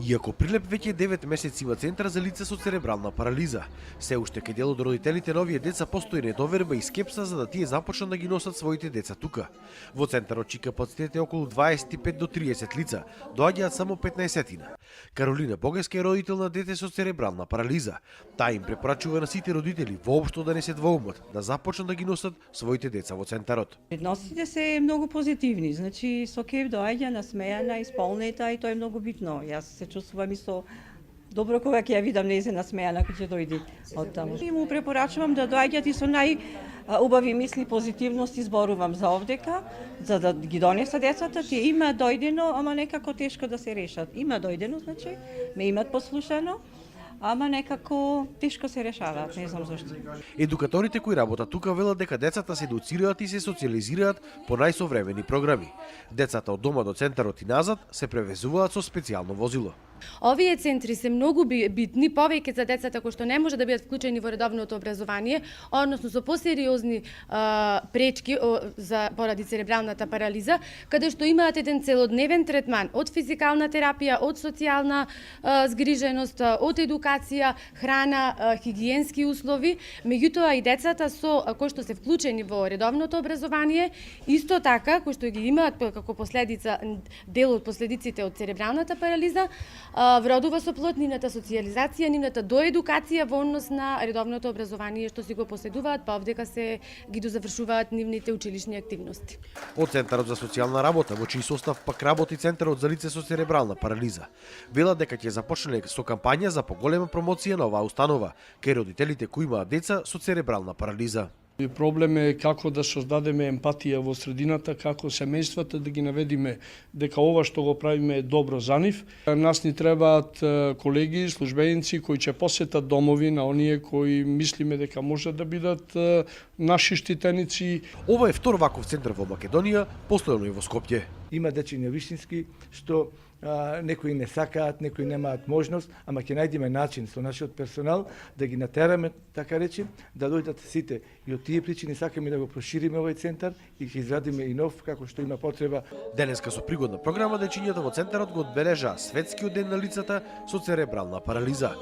Иако Прилеп веќе 9 месеци има центар за лица со церебрална парализа, се уште кај дел од родителите на овие деца постои недоверба и скепса за да тие започнат да ги носат своите деца тука. Во центарот чека пациенти околу 25 до 30 лица, доаѓаат само 15-тина. Каролина Богеска е родител на дете со церебрална парализа. Таа им препорачува на сите родители воопшто да не се двоумат, да започнат да ги носат своите деца во центарот. Односите се многу позитивни, значи со кеф доаѓа насмејана, исполнета и тоа е многу битно. Јас се чувствувам и со добро кога ќе ја видам нејзе насмејана кога ќе дојде од таму. И му препорачувам да доаѓат и со најубави мисли, позитивности зборувам за овдека, за да ги донеса децата, тие има дојдено, ама некако тешко да се решат. Има дојдено, значи, ме имат послушано, ама некако тешко се решаваат, не знам зашто. Едукаторите кои работат тука велат дека децата се едуцираат и се социализираат по најсовремени програми. Децата од дома до центарот и назад се превезуваат со специјално возило. Овие центри се многу битни, повеќе за децата кои што не може да бидат вклучени во редовното образование, односно со посериозни пречки поради церебралната парализа, каде што имаат еден целодневен третман од физикална терапија, од социјална згриженост, од едукација, храна, хигиенски услови, меѓутоа и децата кои што се вклучени во редовното образование, исто така кои што ги имаат како последица дел од последиците од церебралната парализа, вродува со плод нивната социјализација, нивната доедукација во однос на редовното образование што си го поседуваат, па овдека се ги дозавршуваат нивните училишни активности. Од Центарот за социјална работа, во чиј состав пак работи Центарот за лице со церебрална парализа, велат дека ќе започне со кампања за поголема промоција на оваа установа кај родителите кои имаат деца со церебрална парализа. Проблем е како да создадеме емпатија во средината, како семејствата да ги наведиме дека ова што го правиме е добро за нив. Нас ни требаат колеги, службеници кои ќе посетат домови на оние кои мислиме дека можат да бидат наши штитеници. Ова е втор ваков центар во Македонија, постојано и во Скопје. Има дечиња вистински што некои не сакаат, некои немаат можност, ама ќе најдеме начин со нашиот персонал да ги натераме, така речем, да дојдат сите. И од тие причини сакаме да го прошириме овој центар и ќе изградиме и нов, како што има потреба. Денеска со пригодна програма дечињата во центарот го одбележаа Светскиот ден на лицата со церебрална парализа.